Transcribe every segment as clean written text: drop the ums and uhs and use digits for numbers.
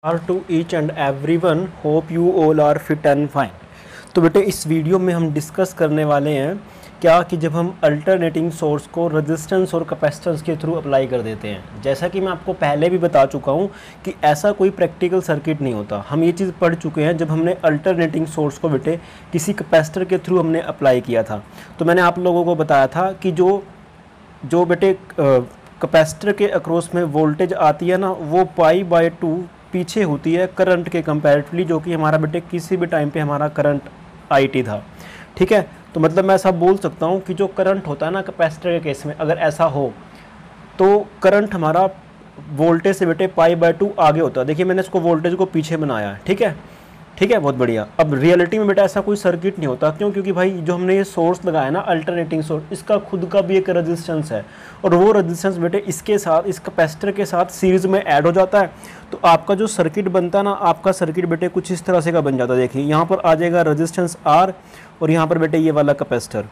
Are to each and every one, hope you all are fit and fine. तो बेटे इस video में हम डिस्कस करने वाले हैं क्या कि जब हम अल्टरनेटिंग सोर्स को रेजिस्टेंस और कैपेसिटेंस के थ्रू अप्लाई कर देते हैं। जैसा कि मैं आपको पहले भी बता चुका हूं कि ऐसा कोई प्रैक्टिकल सर्किट नहीं होता। हम ये चीज़ पढ़ चुके हैं जब हमने अल्टरनेटिंग सोर्स को बेटे किसी कैपेसिटर के थ्रू हमने अप्लाई किया था। तो मैंने आप लोगों को बताया था कि जो बेटे कैपेसिटर के अक्रॉस में वोल्टेज आती है ना, वो π/2 पीछे होती है करंट के कंपैरेटिवली, जो कि हमारा बेटे किसी भी टाइम पे हमारा करंट IT था। ठीक है, तो मतलब मैं ऐसा बोल सकता हूँ कि जो करंट होता है ना कैपेसिटर के केस में, अगर ऐसा हो तो करंट हमारा वोल्टेज से बेटे π/2 आगे होता है। देखिए मैंने इसको वोल्टेज को पीछे बनाया है। ठीक है, ठीक है, बहुत बढ़िया। अब रियलिटी में बेटा ऐसा कोई सर्किट नहीं होता। क्यों? क्योंकि भाई जो हमने ये सोर्स लगाया ना अल्टरनेटिंग सोर्स, इसका खुद का भी एक रेजिस्टेंस है और वो रेजिस्टेंस बेटे इसके साथ, इस कैपेसिटर के साथ सीरीज में ऐड हो जाता है। तो आपका जो सर्किट बनता है ना, आपका सर्किट बेटे कुछ इस तरह से का बन जाता है। देखिए यहाँ पर आ जाएगा रेजिस्टेंस R और यहाँ पर बेटे ये वाला कैपेसिटर।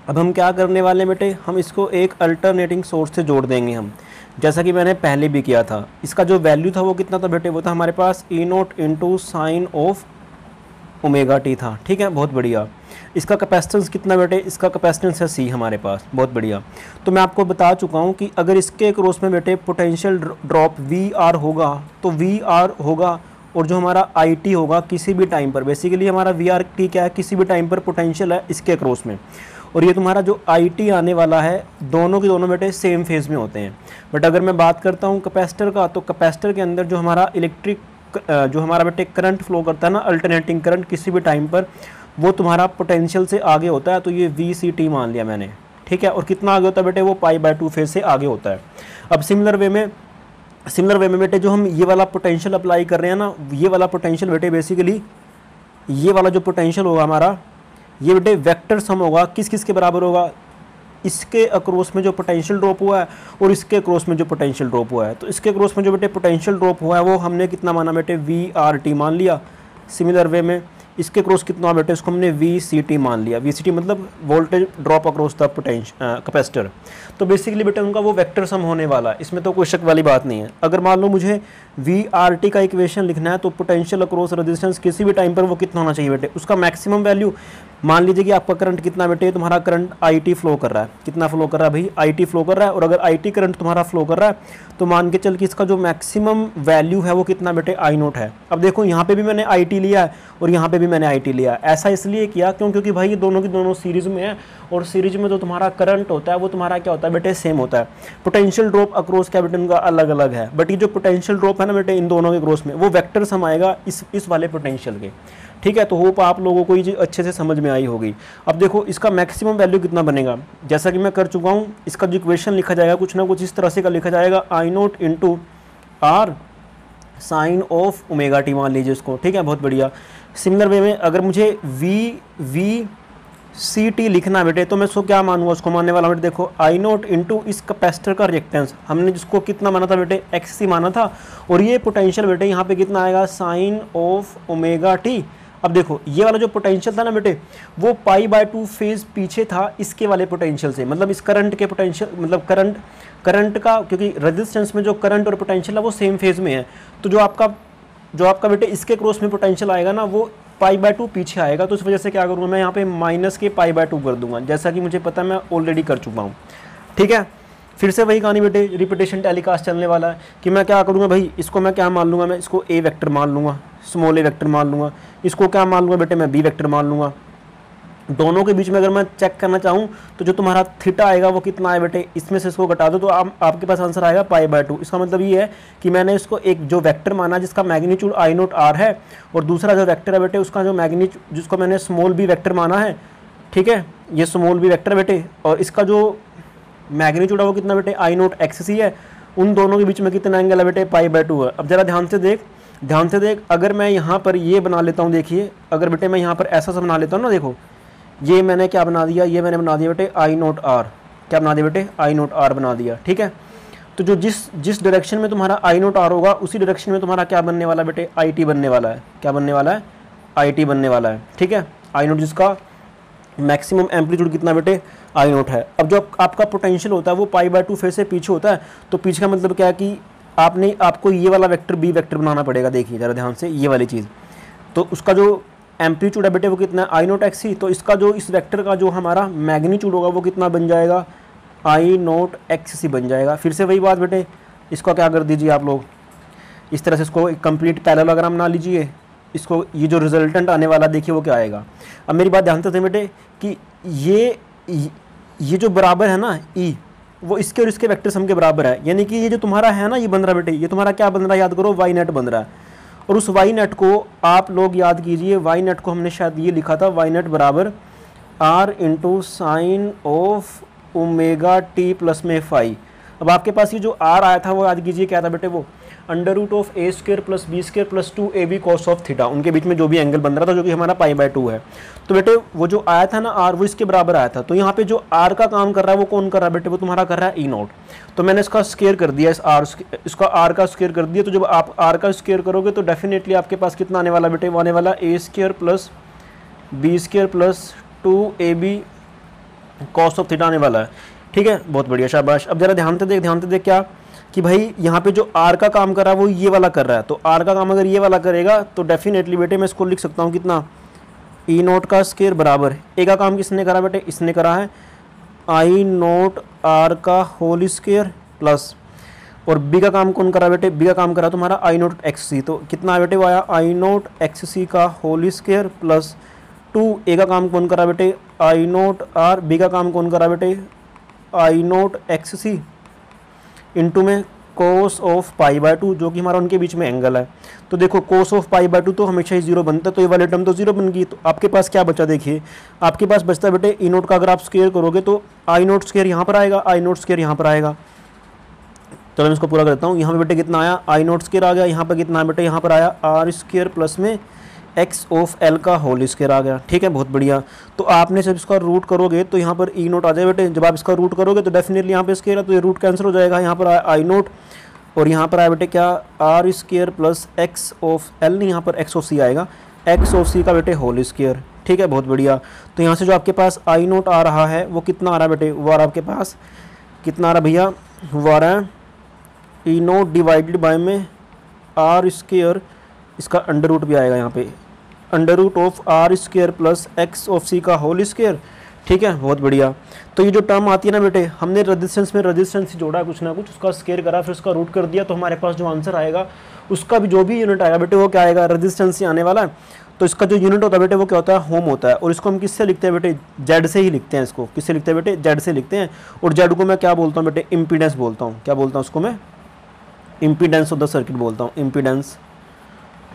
अब हम क्या करने वाले हैं बेटे, हम इसको एक अल्टरनेटिंग सोर्स से जोड़ देंगे हम, जैसा कि मैंने पहले भी किया था। इसका जो वैल्यू था वो कितना था बेटे, वो था हमारे पास E0 into sine of omega T था। ठीक है, बहुत बढ़िया। इसका कैपेसिटेंस कितना बेटे, इसका कैपेसिटेंस है C हमारे पास। बहुत बढ़िया। तो मैं आपको बता चुका हूँ कि अगर इसके क्रॉस में बेटे पोटेंशियल ड्रॉप VR होगा तो VR होगा, और जो हमारा IT होगा किसी भी टाइम पर, बेसिकली हमारा VRT क्या है, किसी भी टाइम पर पोटेंशियल है इसके क्रॉस में। और ये तुम्हारा जो IT आने वाला है, दोनों के दोनों बेटे सेम फेज़ में होते हैं। बट अगर मैं बात करता हूँ कैपेसिटर का, तो कैपेसिटर के अंदर जो हमारा जो हमारा बेटे करंट फ्लो करता है ना, अल्टरनेटिंग करंट किसी भी टाइम पर, वो तुम्हारा पोटेंशियल से आगे होता है। तो ये VCT मान लिया मैंने। ठीक है, और कितना आगे होता है बेटे, वो π/2 फेज से आगे होता है। अब सिमिलर वे में बेटे जो हम ये वाला पोटेंशियल अप्लाई कर रहे हैं ना, ये वाला पोटेंशियल बेटे बेसिकली ये वाला जो पोटेंशियल होगा हमारा, ये बेटे वेक्टर सम होगा। किस किस के बराबर होगा, इसके अक्रॉस में जो पोटेंशियल ड्रॉप हुआ है और इसके अक्रॉस में जो पोटेंशियल ड्रॉप हुआ है। तो इसके अक्रॉस में जो बेटे पोटेंशियल ड्रॉप हुआ है वो हमने कितना माना बेटे, VRT मान लिया। सिमिलर वे में इसके क्रॉस कितना बेटे, इसको हमने VCT मान लिया। VCT मतलब voltage drop across the capacitor. तो बेसिकली बेटे उनका वो वेक्टर सम होने वाला है, इसमें तो कोई शक वाली बात नहीं है। अगर मान लो मुझे VRT का इक्वेशन लिखना है, तो पोटेंशियल अक्रॉस रेजिस्टेंस किसी भी टाइम पर वो कितना होना चाहिए बेटे, उसका मैक्सिमम वैल्यू। मान लीजिए कि आपका करंट कितना बेटे, तुम्हारा करंट IT फ्लो कर रहा है। कितना फ्लो कर रहा है भाई, IT फ्लो कर रहा है। और अगर IT करंट तुम्हारा फ्लो कर रहा है तो मान के चल कि इसका जो मैक्सिमम वैल्यू है वो कितना बेटे, I0 है। अब देखो यहाँ पे भी मैंने IT लिया है और यहाँ पे भी मैंने IT लिया है। ऐसा इसलिए किया क्योंकि भाई ये दोनों की दोनों सीरीज में है, और सीरीज में जो तुम्हारा करंट होता है वो तुम्हारा क्या होता है बेटे, सेम होता है। पोटेंशियल ड्रॉप अक्रॉस क्या बेटे उनका अलग अलग है, बट ये जो पोटेंशियल ड्रॉप है ना बेटे इन दोनों के क्रॉस में, वो वेक्टर सम आएगा इस वाले पोटेंशियल के। ठीक है, तो होप आप लोगों को ये चीज़ अच्छे से समझ में आई होगी। अब देखो इसका मैक्सिमम वैल्यू कितना बनेगा, जैसा कि मैं कर चुका हूँ। इसका जो इक्वेशन लिखा जाएगा कुछ ना कुछ इस तरह से का लिखा जाएगा, I0 into R sine of omega t मान लीजिए इसको। ठीक है, बहुत बढ़िया। सिमिलर वे में अगर मुझे VCT लिखना है बेटे, तो मैं इसको क्या मानूंगा, उसको मानने वाला बेटे देखो I0 इंटू इस कैपेसिटर का रिएक्टेंस, हमने जिसको कितना माना था बेटे, XC माना था। और ये पोटेंशियल बेटे यहाँ पे कितना आएगा, साइन ऑफ ओमेगा टी। अब देखो ये वाला जो पोटेंशियल था ना बेटे, वो π/2 फेज पीछे था इसके वाले पोटेंशियल से, मतलब इस करंट के पोटेंशियल, मतलब करंट का, क्योंकि रेजिस्टेंस में जो करंट और पोटेंशियल है वो सेम फेज में है। तो जो आपका बेटे इसके क्रॉस में पोटेंशियल आएगा ना, वो π/2 पीछे आएगा। तो इस वजह से क्या करूँगा मैं, यहाँ पे माइनस के π/2 कर दूंगा, जैसा कि मुझे पता है मैं ऑलरेडी कर चुका हूँ। ठीक है, फिर से वही कहानी बेटे, रिपीटेशन टेलीकास्ट चलने वाला है कि मैं क्या करूँगा भाई, इसको मैं क्या मान लूँगा, मैं इसको A वेक्टर मान लूँगा, स्मॉल a वेक्टर मान लूँगा। इसको क्या मान लूँगा बेटे, मैं B वेक्टर मान लूँगा। दोनों के बीच में अगर मैं चेक करना चाहूँ तो जो तुम्हारा थीटा आएगा वो कितना है बेटे, इसमें से इसको घटा दो तो आपके पास आंसर आएगा π/2। इसका मतलब ये है कि मैंने इसको एक जो वेक्टर माना जिसका मैग्नीट्यूड I0 R है, और दूसरा जो वेक्टर है बेटे उसका जो मैग्नीट्यूड, जिसको मैंने स्मॉल b वेक्टर माना है। ठीक है, ये स्मॉल b वेक्टर बेटे, और इसका जो मैग्नीट्यूड है वो कितना बेटे, I0 XC है। उन दोनों के बीच में कितना एंगल है बेटे, π/2 है। अब जरा ध्यान से देख, अगर मैं यहाँ पर ये बना लेता हूँ, देखिए अगर बेटे मैं यहाँ पर ऐसा सा बना लेता हूँ ना, देखो ये मैंने क्या बना दिया, ये मैंने बना दिया बेटे I0 R। क्या बना दिया बेटे, I0 R बना दिया। ठीक है, तो जो जिस डायरेक्शन में तुम्हारा I0 R होगा उसी डायरेक्शन में तुम्हारा क्या बनने वाला बेटे, IT बनने वाला है। क्या बनने वाला है, IT बनने वाला है। ठीक है, I0 जिसका मैक्सिमम एम्पलीट्यूड कितना बेटे, I0 है। अब जो आपका पोटेंशियल होता है वो π/2 फेज से पीछे होता है, तो पीछे का मतलब क्या है कि आपको ये वाला वेक्टर बी वेक्टर बनाना पड़ेगा। देखिए ज़रा ध्यान से ये वाली चीज़, तो उसका जो एम्पलीट्यूड है बेटे वो कितना है आई नोट एक्स सी, तो इसका जो इस वेक्टर का जो हमारा मैग्नीट्यूड होगा वो कितना बन जाएगा आई नोट एक्स सी बन जाएगा। फिर से वही बात बेटे, इसको क्या कर दीजिए आप लोग इस तरह से, इसको एक कंप्लीट पैरेललोग्राम बना लीजिए, इसको ये जो रिजल्टेंट आने वाला देखिए वो क्या आएगा। अब मेरी बात ध्यान से बेटे कि ये जो बराबर है ना ई, वो इसके और इसके वेक्टर सम के बराबर है, यानी कि ये जो तुम्हारा है ना ये बन रहा है बेटे, ये तुम्हारा क्या बन रहा है याद करो, वाई नेट बन रहा है। और उस वाई नेट को आप लोग याद कीजिए, वाई नेट को हमने शायद ये लिखा था, वाई नेट बराबर R into sine of omega T plus में फाई। अब आपके पास ये जो आर आया था वो याद कीजिए क्या था बेटे, वो under root of A square plus B square plus 2ab cos of theta, उनके बीच में जो भी एंगल बन रहा था जो कि हमारा पाई/2 है। तो बेटे वो जो आया था ना आर, वो इसके बराबर आया था। तो यहाँ पे जो आर का काम कर रहा है वो कौन कर रहा है बेटे, वो तुम्हारा कर रहा है ई नोट। तो मैंने इसका स्क्वायर कर दिया, इसका आर का स्क्वायर कर दिया। तो जब आप आर का स्क्वायर करोगे तो डेफिनेटली आपके पास कितना आने वाला बेटे, वो आने वाला A square plus B square plus 2ab cos of theta आने वाला है। ठीक है, बहुत बढ़िया, शाबाश। अब जरा ध्यान से देख क्या कि भाई यहाँ पे जो आर का काम कर रहा है वो ये वाला कर रहा है, तो आर का काम अगर ये वाला करेगा तो डेफिनेटली बेटे मैं इसको लिख सकता हूँ कितना, ई नोट का स्क्वायर बराबर, ए का काम किसने करा बेटे, इसने करा है आई नोट आर का होल स्क्वायर प्लस, और बी का काम कौन करा बेटे, बी का काम करा तुम्हारा आई नोट एक्स सी। तो कितना बेटे वो आया आई नोट एक्स सी का होल स्क्वायर प्लस 2, ए का काम कौन करा बेटे आई नोट आर, बी का काम कौन करा बेटे I naught x C into में कोस ऑफ पाई/2 जो कि हमारा उनके बीच में एंगल है। तो देखो कोस ऑफ पाई/2 तो हमेशा ही 0 बनता है, तो ये वाले टर्म तो 0 बन गई। तो आपके पास क्या बचा, देखिए आपके पास बचता है बेटे ई नोट का, अगर आप स्क्वायर करोगे तो आई नोट स्क्वायर यहाँ पर आएगा, आई नोट स्क्वायर यहाँ पर आएगा। चलो मैं इसको पूरा करता हूँ। यहाँ पे बेटे कितना आया आई नोट स्क्वायर आ गया, यहाँ पर कितना है बेटे, यहाँ पर आया आर स्क्वायर प्लस में एक्स ऑफ एल का होल स्क्वायर आ गया। ठीक है, बहुत बढ़िया। तो आपने जब इसका रूट करोगे तो यहाँ पर ई नोट आ जाए बेटे, जब आप इसका रूट करोगे तो डेफिनेटली यहाँ पे स्क्वायर है तो ये रूट कैंसिल हो जाएगा, यहाँ पर आया आई नोट और यहाँ पर आया बेटे क्या R square plus X of L, नहीं यहाँ पर एक्स ऑफ सी आएगा, एक्स ऑफ सी का बेटे होल स्क्वायर। ठीक है, बहुत बढ़िया। तो यहाँ से जो आपके पास आई नोट आ रहा है वो कितना आ रहा है बेटे, वो आ रहा है आपके पास कितना आ रहा है भैया, वो आ रहा है ई नोट डिवाइडेड बाय में आर स्क्वायर, इसका अंडर रूट भी आएगा यहाँ पे, under root of R square plus X of C का होल स्क्वायर। ठीक है, बहुत बढ़िया। तो ये जो टर्म आती है ना बेटे, हमने रेजिस्टेंस में रेजिस्टेंस जोड़ा कुछ ना कुछ, उसका स्क्वायर करा फिर उसका रूट कर दिया, तो हमारे पास जो आंसर आएगा उसका भी जो भी यूनिट आएगा बेटे वो क्या आएगा, रेजिस्टेंस से आने वाला है। तो इसका जो यूनिट होता है बेटे वो क्या होता है, होम होता है। और इसको हम किससे लिखते हैं बेटे, जेड से ही लिखते हैं। इसको किससे लिखते हैं बेटे, जेड से लिखते हैं। और जेड को मैं क्या बोलता हूँ बेटे, इम्पीडेंस बोलता हूँ। क्या बोलता हूँ उसको मैं, इम्पीडेंस ऑफ द सर्किट बोलता हूँ, इम्पीडेंस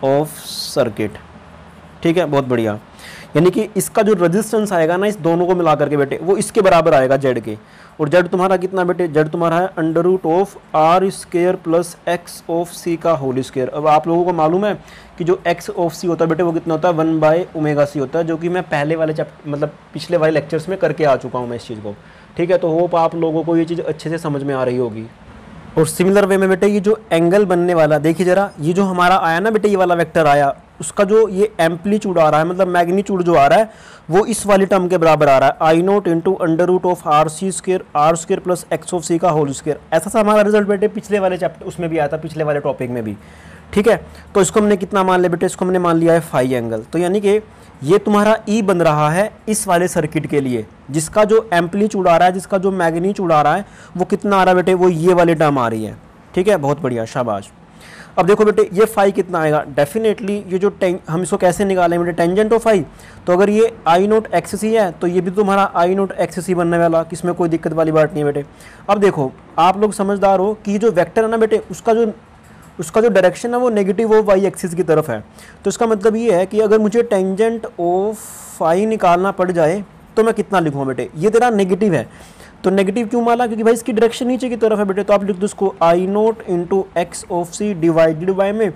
ऑफ सर्किट। ठीक है, बहुत बढ़िया। यानी कि इसका जो रेजिस्टेंस आएगा ना इस दोनों को मिला करके बेटे वो इसके बराबर आएगा जेड के। और जेड तुम्हारा कितना बेटे, जेड तुम्हारा है under root of R square plus X of C का होल स्क्वायर। अब आप लोगों को मालूम है कि जो एक्स ऑफ सी होता है बेटे वो कितना होता है, 1/ओमेगा सी होता है, जो कि मैं पहले वाले मतलब पिछले वाले लेक्चर्स में करके आ चुका हूँ मैं इस चीज़ को। ठीक है, तो होप आप लोगों को ये चीज़ अच्छे से समझ में आ रही होगी। और सिमिलर वे में बेटे ये जो एंगल बनने वाला, देखिए जरा, ये जो हमारा आया ना बेटे, ये वाला वेक्टर आया, उसका जो ये एम्पलीट्यूड आ रहा है, मतलब मैग्नीट्यूड जो आ रहा है वो इस वाली टर्म के बराबर आ रहा है, I naught into under root of R square plus X of C का होल स्क्वायर। ऐसा सा हमारा रिजल्ट बेटे पिछले वाले चैप्टर उसमें भी आया था, पिछले वाले टॉपिक में भी। ठीक है, तो इसको हमने कितना मान लिया बेटे, इसको हमने मान लिया है फाई एंगल। तो यानी कि ये तुम्हारा ई बन रहा है इस वाले सर्किट के लिए, जिसका जो एम्पलीट्यूड आ रहा है, जिसका जो मैग्नीट्यूड आ रहा है वो कितना आ रहा है बेटे, वो ये वाली टर्म आ रही है। ठीक है, बहुत बढ़िया, शाबाश। अब देखो बेटे ये फाई कितना आएगा, डेफिनेटली ये जो हम इसको कैसे निकालें बेटे, टेंजेंट ऑफ फाई। तो अगर ये आई नोट एक्स सी है तो ये भी तुम्हारा आई नोट एक्स सी बनने वाला, किसमें कोई दिक्कत वाली बात नहीं है बेटे। अब देखो आप लोग समझदार हो कि ये जो वेक्टर है ना बेटे, उसका जो डायरेक्शन है वो नेगेटिव ऑफ वाई एक्सिस की तरफ है। तो इसका मतलब ये है कि अगर मुझे टेंजेंट ऑफ फाई निकालना पड़ जाए तो मैं कितना लिखूँ बेटे, ये तेरा नेगेटिव है। तो नेगेटिव क्यों माना, क्योंकि भाई इसकी डायरेक्शन नीचे की तरफ है बेटे। तो आप लिख दो इसको I naught into X of C divided by में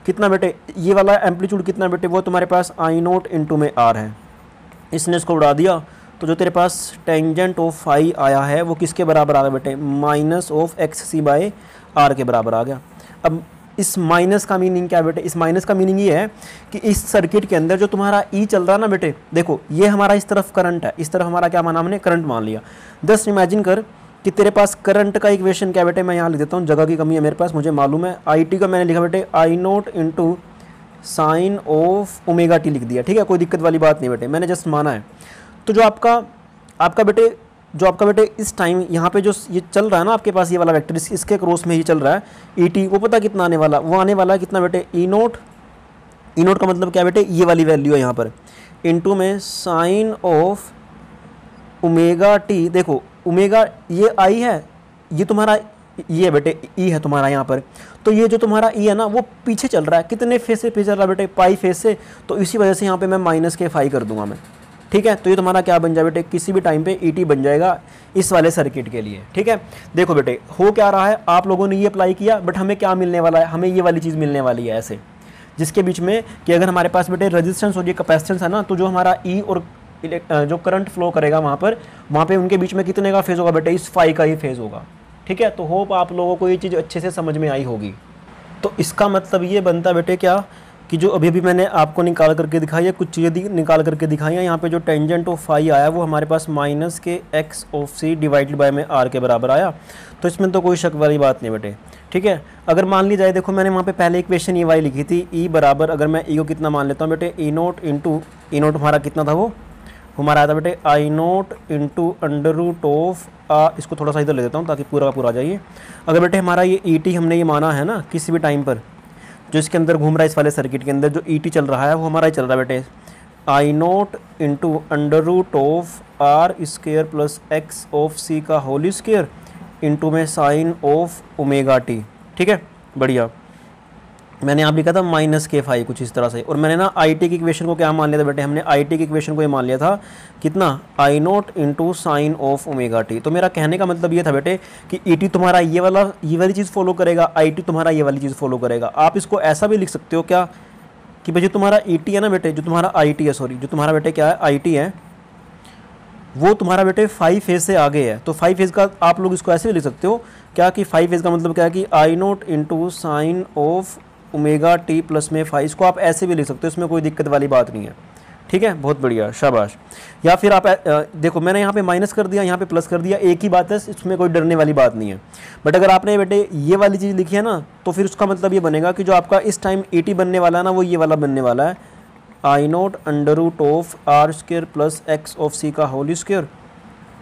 कितना बेटे, ये वाला एम्पलीट्यूड कितना बेटे, वो तुम्हारे पास आई नोट इंटू में आर है। इसने इसको उड़ा दिया तो जो तेरे पास टेंजेंट ऑफ फाई आया है वो किसके बराबर आ गया बेटे, minus of X C by R के बराबर आ गया। अब इस माइनस का मीनिंग क्या है बेटे, इस माइनस का मीनिंग ये है कि इस सर्किट के अंदर जो तुम्हारा ई चल रहा है ना बेटे, देखो ये हमारा इस तरफ करंट है, इस तरफ हमारा क्या माना हमने, करंट मान लिया। जस्ट इमेजिन कर कि तेरे पास करंट का इक्वेशन क्या बेटे, मैं यहाँ लिख देता हूँ, जगह की कमी है मेरे पास, मुझे मालूम है। आई टी का मैंने लिखा बेटे I naught into sine of omega T लिख दिया, ठीक है, कोई दिक्कत वाली बात नहीं बेटे, मैंने जस्ट माना है। तो जो आपका बेटे इस टाइम यहाँ पे जो ये चल रहा है ना आपके पास ये वाला वेक्टर, इसके क्रॉस में ही चल रहा है ई टी, वो पता कितना आने वाला, वो आने वाला है कितना बेटे, ई नोट का मतलब क्या बेटे, ये वाली वैल्यू है यहाँ पर, इनटू में साइन ऑफ ओमेगा टी। देखो ओमेगा ये आई है, ये तुम्हारा ये है बेटे, ई है तुम्हारा यहाँ पर, तो ये जो तुम्हारा ई है ना वो पीछे चल रहा है, कितने फेज से पीछे चल रहा है बेटे, पाई फेज से, तो इसी वजह से यहाँ पे मैं माइनस के फाई कर दूंगा मैं, ठीक है। तो ये तुम्हारा क्या बन जाए बेटे, किसी भी टाइम पे ई टी बन जाएगा इस वाले सर्किट के लिए, ठीक है। देखो बेटे हो क्या रहा है, आप लोगों ने ये अप्लाई किया, बट हमें क्या मिलने वाला है, हमें ये वाली चीज़ मिलने वाली है ऐसे, जिसके बीच में कि अगर हमारे पास बेटे रेजिस्टेंस और ये कैपेसिटेंस है ना, तो जो हमारा ई और जो करंट फ्लो करेगा वहाँ पे उनके बीच में कितने का फेज़ होगा बेटे, इस फाई का ही फेज़ होगा, ठीक है। तो होप आप लोगों को ये चीज़ अच्छे से समझ में आई होगी। तो इसका मतलब ये बनता बेटे क्या, कि जो अभी मैंने आपको निकाल करके दिखाई है, कुछ चीज़ें निकाल करके दिखाई हैं, यहाँ पे जो टेंजेंट ऑफ फाई आया वो हमारे पास माइनस के X of C divided by में आर के बराबर आया, तो इसमें तो कोई शक वाली बात नहीं बेटे, ठीक है। अगर मान ली जाए, देखो मैंने वहाँ पे पहले इक्वेशन ई वाई लिखी थी, ई बराबर, अगर मैं ई को कितना मान लेता हूँ बेटे, E naught into, E naught हमारा कितना था, वो हमारा आया था बेटे I naught into under root of, इसको थोड़ा सा इधर ले देता हूँ ताकि पूरा का पूरा आ जाइए। अगर बेटे हमारा ये ई टी हमने ये माना है ना, किसी भी टाइम पर जो इसके अंदर घूम रहा है, इस वाले सर्किट के अंदर जो ई टी चल रहा है वो हमारा ही चल रहा है बेटे, I naught into under root of R square plus X of C का होल स्क्वायर इंटू में साइन ऑफ ओमेगा टी, ठीक है, बढ़िया। मैंने यहाँ लिखा था माइनस के फाई कुछ इस तरह से, और मैंने ना आई टी की इक्वेशन को क्या मान लिया था बेटे, हमने आई टी की इक्वेशन को ये मान लिया था कितना, I naught into sine of omega T. तो मेरा कहने का मतलब ये था बेटे कि ई टी तुम्हारा ये वाली चीज़ फॉलो करेगा, आई टी तुम्हारा ये वाली चीज़ फॉलो करेगा। आप इसको ऐसा भी लिख सकते हो क्या कि भाई जो तुम्हारा ई टी है ना बेटे, जो तुम्हारा आई टी है, सॉरी जो तुम्हारा बेटे क्या है आई टी है, वो तुम्हारा बेटे 5 फेज से आगे है। तो 5 फेज का आप लोग इसको ऐसे भी लिख सकते हो क्या कि 5 फेज का मतलब क्या है कि I naught into sine of omega T plus में 5, इसको आप ऐसे भी लिख सकते हो, इसमें कोई दिक्कत वाली बात नहीं है, ठीक है, बहुत बढ़िया, शाबाश। या फिर आप देखो मैंने यहाँ पे माइनस कर दिया, यहाँ पे प्लस कर दिया, एक ही बात है, इसमें कोई डरने वाली बात नहीं है। बट अगर आपने बेटे ये वाली चीज़ लिखी है ना, तो फिर उसका मतलब ये बनेगा कि जो आपका इस टाइम ई टी बनने वाला है ना, वो ये वाला बनने वाला है, I naught under root of R square plus X of C का होल स्क्वायर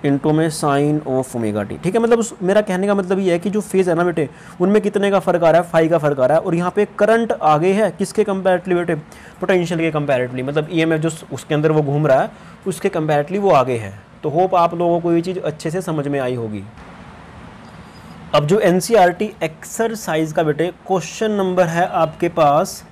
इंटू में साइन ऑफ ओमेगा टी, ठीक है। मतलब मेरा कहने का मतलब ये है कि जो फेज़ है ना बेटे, उनमें कितने का फ़र्क आ रहा है, फाई का फ़र्क आ रहा है, और यहाँ पे करंट आगे है किसके कंपैरेटिवली बेटे, पोटेंशियल के कंपैरेटिवली, मतलब ईएमएफ जो उसके अंदर वो घूम रहा है उसके कंपैरेटिवली वो आगे है। तो होप आप लोगों को ये चीज़ अच्छे से समझ में आई होगी। अब जो एनसीईआरटी एक्सरसाइज का बेटे क्वेश्चन नंबर है आपके पास,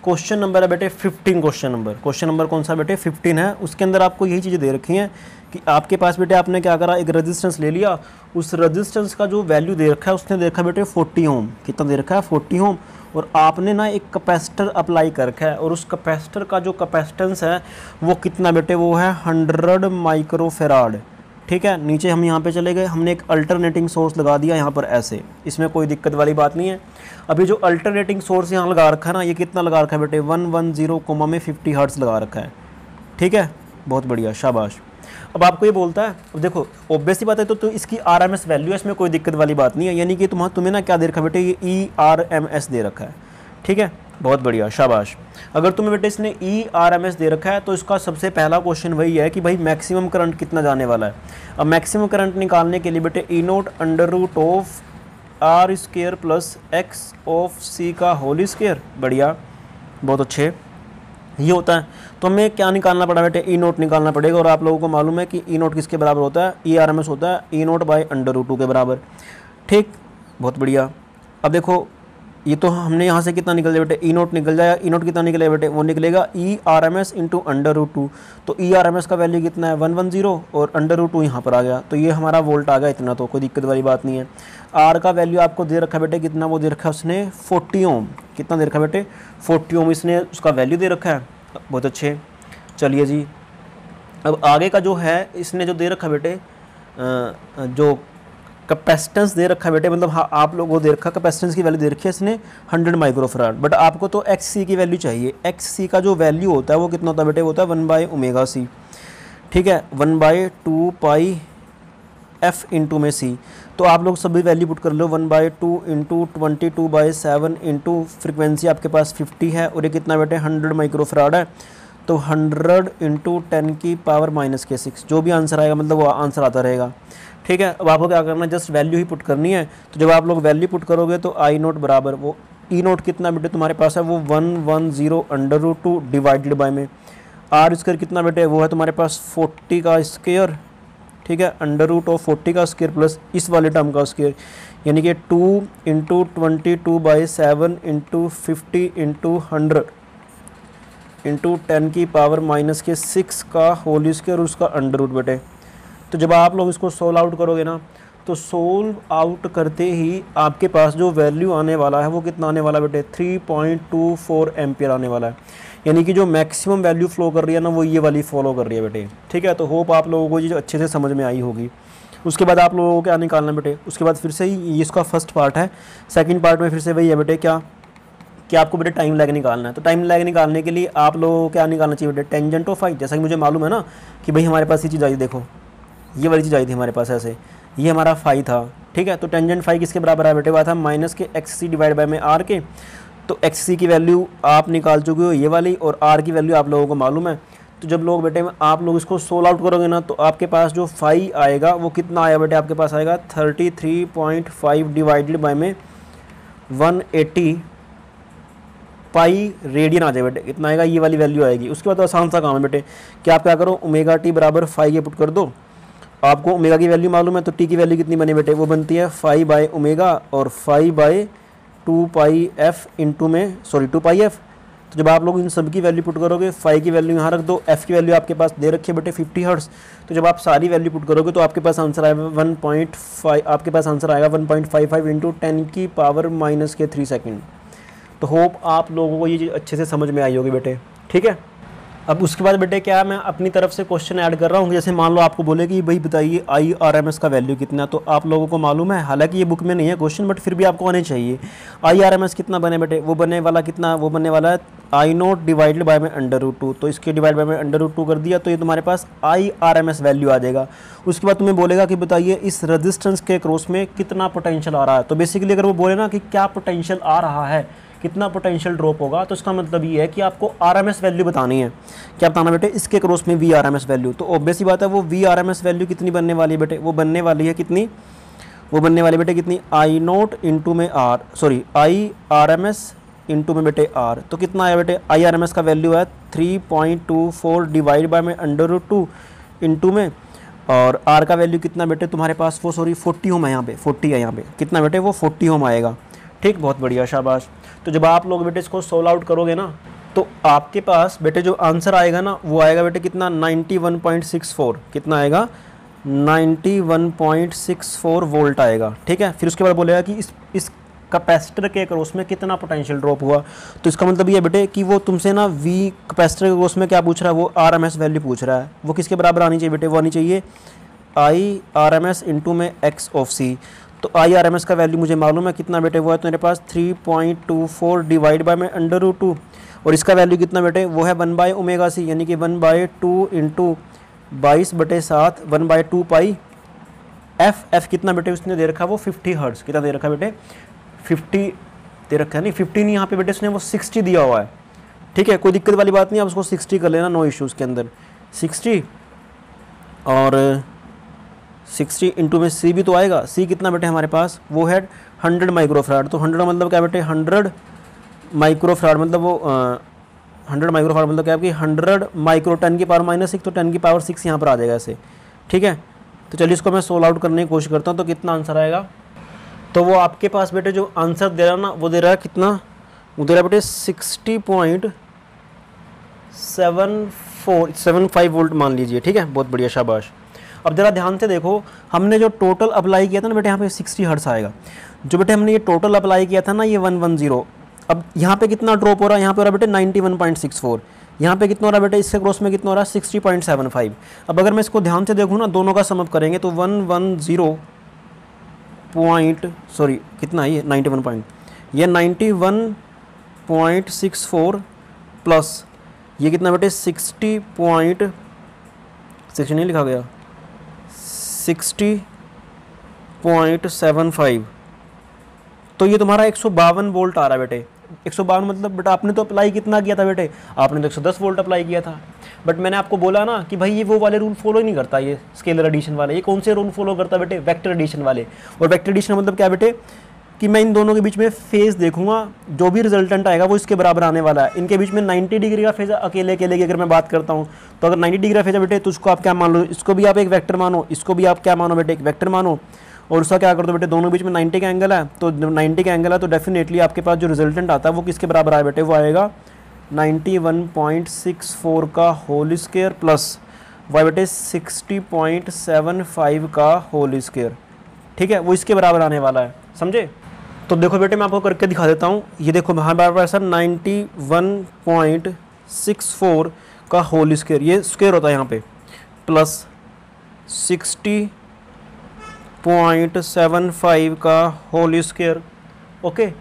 क्वेश्चन नंबर है बेटे 15, क्वेश्चन नंबर कौन सा बेटे 15 है। उसके अंदर आपको यही चीज़ें दे रखी हैं कि आपके पास बेटे आपने क्या करा, एक रेजिस्टेंस ले लिया, उस रेजिस्टेंस का जो वैल्यू दे रखा है उसने दे रखा है बेटे 40 ओम, कितना दे रखा है 40 ओम, और आपने ना एक कैपेसिटर अप्लाई कर रखा है, और उस कैपेसिटर का जो कैपेसिटेंस है वो कितना बेटे, वो है 100 माइक्रोफेराड, ठीक है। नीचे हम यहाँ पे चले गए, हमने एक अल्टरनेटिंग सोर्स लगा दिया यहाँ पर ऐसे, इसमें कोई दिक्कत वाली बात नहीं है। अभी जो अल्टरनेटिंग सोर्स यहाँ लगा रखा है ना, ये कितना लगा रखा है बेटे 110 कोमा में 50 हर्ट्ज़ लगा रखा है, ठीक है, बहुत बढ़िया, शाबाश। अब आपको ये बोलता है, अब देखो ऑब्वियस ही बात है, तो इसकी आरएमएस वैल्यू है, इसमें कोई दिक्कत वाली बात नहीं है, यानी कि तुम्हें ना क्या दे रखा है बेटे, ये ERMS दे रखा है, ठीक है, बहुत बढ़िया, शाबाश। अगर तुम्हें बेटे इसने ERMS दे रखा है तो इसका सबसे पहला क्वेश्चन वही है कि भाई मैक्सिमम करंट कितना जाने वाला है। अब मैक्सिमम करंट निकालने के लिए बेटे E naught under root of R square plus X of C का होल स्क्वायर, बढ़िया, बहुत अच्छे, ये होता है। तो हमें क्या निकालना पड़ा बेटे, ई नोट निकालना पड़ेगा, और आप लोगों को मालूम है कि ई नोट किसके बराबर होता है, ERMS होता है E note by under root 2 के बराबर, ठीक, बहुत बढ़िया। अब देखो ये तो हमने यहाँ से कितना निकल जाए बेटे, ई नोट निकल जाएगा, ई नोट कितना निकलेगा बेटे, वो निकलेगा ERMS इंटू अंडर रूट 2, तो ERMS का वैल्यू कितना है 110, और अंडर रूट 2 यहाँ पर आ गया, तो ये हमारा वोल्ट आ गया इतना, तो कोई दिक्कत वाली बात नहीं है। आर का वैल्यू आपको दे रखा है बेटे कितना, वो दे रखा है उसने 40 ओम, कितना दे रखा है बेटे 40 ओम, इसने उसका वैल्यू दे रखा है, बहुत अच्छे। चलिए जी, अब आगे का जो है इसने जो दे रखा है बेटे, जो कैपेसिटेंस दे रखा है बेटे, मतलब हाँ आप लोगों को दे रखा कैपेसिटेंस की वैल्यू दे रखी है इसने 100 माइक्रोफराड, बट आपको तो XC की वैल्यू चाहिए। XC का जो वैल्यू होता है वो कितना होता है बेटे, वो होता है 1/ओमेगा C, ठीक है, 1/2 पाई एफ इंटू में सी। तो आप लोग सभी वैल्यू पुट कर लो, 1/2 इंटू 22/7 इंटू फ्रिक्वेंसी आपके पास 50 है और ये कितना बेटे 100 माइक्रोफराड है। तो 100 इंटू 10⁻⁻6 जो भी आंसर आएगा मतलब वो आंसर आता रहेगा। ठीक है, अब आपको क्या करना है, जस्ट वैल्यू ही पुट करनी है। तो जब आप लोग वैल्यू पुट करोगे तो आई नोट बराबर वो ई नोट कितना बेटे तुम्हारे पास है वो 110 √2 डिवाइडेड बाय में आर स्क्वायर कितना बेटे वो है तुम्हारे पास 40 का स्क्वायर। ठीक है, √40 का स्क्वायर प्लस इस वाले टर्म का स्क्वायर, यानी कि 2 इंटू 22/7 इंटू 50 इंटू 100 इंटू 10⁻⁻6 का होल स्क्वायर और उसका अंडर रूट बेटे। तो जब आप लोग इसको सोल्व आउट करोगे ना तो सोल्व आउट करते ही आपके पास जो वैल्यू आने वाला है वो कितना आने वाला बेटे 3.24 एम्पियर आने वाला है, यानी कि जो मैक्सिमम वैल्यू फ्लो कर रही है ना वो ये वाली फॉलो कर रही है बेटे। ठीक है, तो होप आप लोगों को ये अच्छे से समझ में आई होगी। उसके बाद आप लोगों को क्या निकालना बेटे, उसके बाद फिर से ही इसका फर्स्ट पार्ट है, सेकंड पार्ट में फिर से वही है बेटे क्या आपको बेटे टाइम लैग निकालना है। तो टाइम लैग निकालने के लिए आप लोगों को क्या निकालना चाहिए बेटे, टेंजेंट ऑफ फाई। जैसा कि मुझे मालूम है ना कि भाई हमारे पास ये चीज़ आई, देखो ये वाली चीज़ आई थी हमारे पास ऐसे, ये हमारा फाई था। ठीक है, तो टेंजेंट फाई किसके बराबर है बेटे, बात था माइनस के XC डिवाइड बाय में आर के। तो XC की वैल्यू आप निकाल चुके हो ये वाली और R की वैल्यू आप लोगों को मालूम है। तो जब लोग बेटे आप लोग इसको सोल्व आउट करोगे ना तो आपके पास जो फाई आएगा वो कितना आएगा बेटे, आपके पास आएगा 33.5 डिवाइडेड बाय में 180 पाई रेडियन आ जाए बेटे, कितना आएगा ये वाली वैल्यू आएगी। उसके बाद आसान सा काम है बेटे कि आप क्या करो, ओमेगा टी बराबर 5 ये पुट कर दो। आपको ओमेगा की वैल्यू मालूम है तो टी की वैल्यू कितनी बने बेटे, वो बनती है 5/ओमेगा और 5/2πf इंटू में 2πf। तो जब आप लोग इन सब की वैल्यू पुट करोगे, फाई की वैल्यू यहाँ रख दो, एफ की वैल्यू आपके पास दे रखी है बेटे 50 हर्ट्ज। तो जब आप सारी वैल्यू पुट करोगे तो आपके पास आंसर आएगा 1.5, आपके पास आंसर आएगा 1.55 इंटू 10⁻⁻3 सेकेंड। तो होप आप लोगों को ये चीज़ अच्छे से समझ में आई होगी बेटे। ठीक है, अब उसके बाद बेटे क्या मैं अपनी तरफ से क्वेश्चन ऐड कर रहा हूँ। जैसे मान लो आपको बोले कि भाई बताइए IRMS का वैल्यू कितना, तो आप लोगों को मालूम है, हालांकि ये बुक में नहीं है क्वेश्चन बट फिर भी आपको आने चाहिए। IRMS कितना बने बेटे, वो बनने वाला कितना, वो बनने वाला है आई नोट डिवाइडेड बाय में √2। तो इसके डिवाइड बाय में √2 कर दिया तो ये तुम्हारे पास IRMS वैल्यू आ जाएगा। उसके बाद तुम्हें बोलेगा कि बताइए इस रेजिस्टेंस के क्रॉस में कितना पोटेंशियल आ रहा है। तो बेसिकली अगर वो बोले ना कि क्या पोटेंशियल आ रहा है, कितना पोटेंशियल ड्रॉप होगा, तो इसका मतलब ये है कि आपको RMS वैल्यू बतानी है। क्या बताना बेटे, इसके क्रॉस में VRMS वैल्यू। तो ऑब्वियस ही बात है वो VRMS वैल्यू कितनी बनने वाली है बेटे, वो बनने वाली है कितनी, वो बनने वाली बेटे कितनी आई नोट इंटू में आर, सॉरी IRMS इंटू में बेटे आर। तो कितना आया बेटे, IRMS का वैल्यू है 3.24 डिवाइड बाय में √2 इंटू में, और आर का वैल्यू कितना बेटे तुम्हारे पास, वो 40 ओम है, यहाँ पे 40 है, यहाँ पे कितना बेटे वो 40 ओम आएगा। ठीक, बहुत बढ़िया, शाबाश। तो जब आप लोग बेटे इसको सोल्व आउट करोगे ना तो आपके पास बेटे जो आंसर आएगा ना वो आएगा बेटे कितना 91.64, कितना आएगा 91.64 वोल्ट आएगा। ठीक है, फिर उसके बाद बोलेगा कि इस कैपेसिटर के क्रॉस में कितना पोटेंशियल ड्रॉप हुआ। तो इसका मतलब ये है बेटे कि वो तुमसे ना वी कैपेसिटर के क्रॉस में क्या पूछ रहा है, वो RMS वैल्यू पूछ रहा है। वो किसके बराबर आनी चाहिए बेटे, वो आनी चाहिए IRMS इंटू में X ऑफ C। तो IRMS का वैल्यू मुझे मालूम है कितना बेटे, वो है तो मेरे पास 3.24 डिवाइड बाय में √2, और इसका वैल्यू कितना बेटे वो है 1/ओमेगा C, यानी कि 1/2 इंटू 22/7 1/2 पाई एफ कितना बेटे उसने दे रखा है वो 50 हर्ट्ज। कितना दे रखा है बेटे 50 दे रखा है, नहीं 50 नहीं, यहाँ पे बेटे उसने वो 60 दिया हुआ है। ठीक है, कोई दिक्कत वाली बात नहीं, आप उसको 60 कर लेना, नो इश्यूज़ के अंदर 60 और 60 इंटू में C भी तो आएगा। C कितना बेटे हमारे पास वो है 100 माइक्रोफराड। तो 100 मतलब क्या बेटे 100 माइक्रोफराड मतलब वो 100 माइक्रोफराड मतलब क्या है कि 100 माइक्रो 10⁻⁻6, तो 10⁻6 यहाँ पर आ जाएगा ऐसे। ठीक है, तो चलिए इसको मैं सोल्व आउट करने की कोशिश करता हूँ। तो कितना आंसर आएगा, तो वो आपके पास बेटे जो आंसर दे रहा है ना वो दे रहा है कितना, वो दे रहा है बेटे 60.75 वोल्ट मान लीजिए। ठीक है, बहुत बढ़िया, शाबाश। अब जरा ध्यान से देखो, हमने जो टोटल अप्लाई किया था ना बेटे, यहाँ पे 60 हर्ट्ज आएगा। जो बेटे हमने ये टोटल अप्लाई किया था ना ये 110, अब यहाँ पे कितना ड्रॉप हो रहा है, यहाँ पे हो रहा है बेटे 91.64, यहाँ पे कितना हो रहा है बेटे इसके क्रॉस में कितना हो रहा है 60.75। अब अगर मैं इसको ध्यान से देखूँ ना, दोनों का सम अप करेंगे तो 110 कितना है ये 91 पॉइंट, ये 91.64 प्लस ये कितना बेटे 60 नहीं लिखा गया 60 0.75, तो ये तुम्हारा 152 वोल्ट आ रहा है बेटे। 152 मतलब बेटा आपने तो अप्लाई कितना किया था बेटे, आपने तो 110 वोल्ट अप्लाई किया था। बट मैंने आपको बोला ना कि भाई ये वो वाले रूल फॉलो ही नहीं करता, ये स्केलर एडिशन वाले। ये कौन से रूल फॉलो करता है बेटे, वेक्टर एडिशन वाले। और वेक्टर एडिशन मतलब क्या बेटे कि मैं इन दोनों के बीच में फेज़ देखूंगा, जो भी रिजल्टेंट आएगा वो इसके बराबर आने वाला है। इनके बीच में 90 डिग्री का फेज़ अकेले अकेले की अगर मैं बात करता हूँ, तो अगर 90 डिग्री का फेज़ है बेटे तो उसको आप क्या मान लो, इसको भी आप एक वेक्टर मानो, इसको भी आप क्या मानो बेटे, एक वेक्टर मानो। और उसका क्या कर दो बेटे, दोनों बीच में 90 का एंगल है, तो 90 का एंगल है तो डेफिनेटली आपके पास जो रिजल्टेंट आता है वो किसके बराबर आए बेटे, वो आएगा 91.64 का होल स्क्वायर प्लस वाई बेटे 60.75 का होल स्क्वायर। ठीक है, वो इसके बराबर आने वाला है, समझे। तो देखो बेटे मैं आपको करके दिखा देता हूँ। ये देखो हमारे पास सर 91.64 का होल स्क्वायर, ये स्क्वायर होता है यहाँ पे, प्लस 60.75 का होल स्क्वायर। ओके,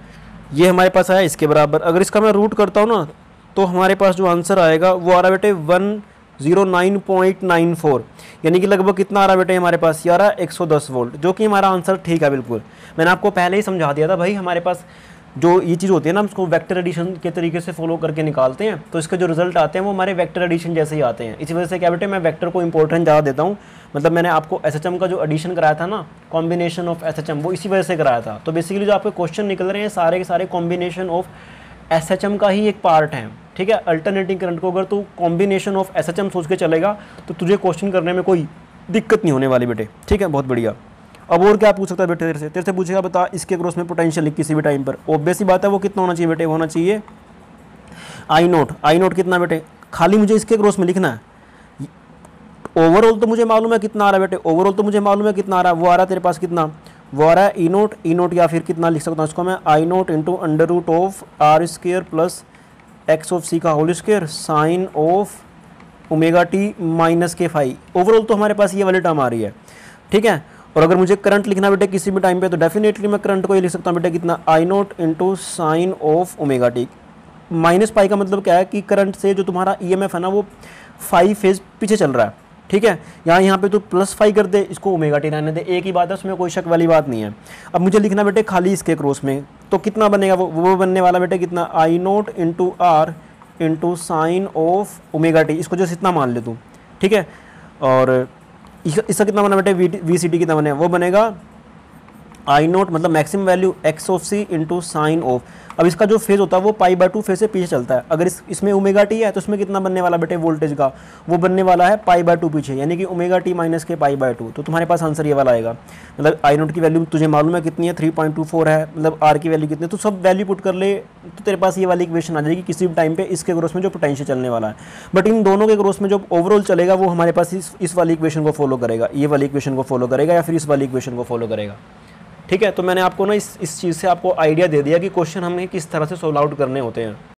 ये हमारे पास आया इसके बराबर। अगर इसका मैं रूट करता हूँ ना तो हमारे पास जो आंसर आएगा वो आ रहा है बेटे 109.94, यानी कि लगभग कितना आ रहा है बेटे हमारे पास, ये आ रहा है 110 वोल्ट, जो कि हमारा आंसर ठीक है बिल्कुल। मैंने आपको पहले ही समझा दिया था भाई, हमारे पास जो ये चीज़ होती है ना, हम उसको वेक्टर एडिशन के तरीके से फॉलो करके निकालते हैं, तो इसके जो रिजल्ट आते हैं वो हमारे वेक्टर एडिशन जैसे ही आते हैं। इसी वजह से क्या बेटे मैं वेक्टर को इंपॉर्टेंस ज़्यादा देता हूँ। मतलब मैंने आपको एसएचएम का जो एडिशन कराया था ना, कॉम्बिनेशन ऑफ एसएचएम, वो इसी वजह से कराया था। तो बेसिकली जो आपके क्वेश्चन निकल रहे हैं सारे के सारे कॉम्बिनेशन ऑफ एसएचएम का ही एक पार्ट है। ठीक है, अल्टरनेटिंग करंट को अगर तू कॉम्बिनेशन ऑफ एसएचएम सोच के चलेगा तो तुझे क्वेश्चन करने में कोई दिक्कत नहीं होने वाली बेटे। ठीक है, बहुत बढ़िया। अब और क्या पूछ सकता है बेटे, तेरे से पूछेगा बता इसके क्रॉस में पोटेंशियल किसी भी टाइम पर, ऑब्वियस ही बात है वो कितना होना चाहिए बेटे, होना चाहिए आई नोट कितना बेटे, खाली मुझे इसके क्रॉस में लिखना है। ओवरऑल तो मुझे मालूम है कितना आ रहा है बेटे, ओवरऑल तो मुझे मालूम है कितना आ रहा है, वो आ रहा है तेरे पास कितना, वो आ रहा है ई नोट या फिर कितना लिख सकता हूँ इसको मैं, I naught into under root of R square plus X of C का whole square sine of omega T minus के फाई। ओवरऑल तो हमारे पास ये वाली टर्म आ रही है। ठीक है, और अगर मुझे करंट लिखना बेटे किसी भी टाइम पे तो डेफिनेटली मैं करंट को ये लिख सकता हूँ बेटे कितना, I naught into sine of omega T. Minus pi का मतलब क्या है कि करंट से जो तुम्हारा ईएमएफ है ना वो 5 फेज पीछे चल रहा है। ठीक है, यहाँ पे तो प्लस 5 कर दे, इसको ओमेगा टी रहने दे, एक ही बात है, उसमें कोई शक वाली बात नहीं है। अब मुझे लिखना बेटे खाली इसके क्रॉस में, तो कितना बनेगा वो बनने वाला बेटे कितना, I naught into R into sine of omega T, इसको जैसे इतना मान ले तू। ठीक है, और इसका कितना बना बेटे, वी सी टी कितना बनेगा, वो बनेगा आई नोट मतलब maximum value X of C into sine of. अब इसका जो फेज होता है वो π/2 फेज से पीछे चलता है। अगर इसमें ओमेगा टी है तो इसमें कितना बनने वाला बेटे वोल्टेज का, वो बनने वाला है π/2 पीछे, यानी कि ओमेगा टी माइनस के π/2। तो तुम्हारे पास आंसर ये वाला आएगा। मतलब आई नोट की वैल्यू तुझे मालूम है कितनी है, 3.24 है, मतलब आर की वैल्यू कितनी है, तो सब वैल्यू पुट कर ले तो तेरे पास ये वाली इक्वेशन आ जाएगी किसी भी टाइम पे इसके क्रॉस में जो पोटेंशियल चलने वाला है। बट इन दोनों के क्रॉस में जो ओवरऑल चलेगा वो हमारे पास इस वाली इक्वेशन को फॉलो करेगा, ये वाली इक्वेशन को फॉलो करेगा या फिर इस वाली इक्वेशन को फॉलो करेगा। ठीक है, तो मैंने आपको ना इस चीज़ से आपको आइडिया दे दिया कि क्वेश्चन हमें किस तरह से सॉल्व आउट करने होते हैं।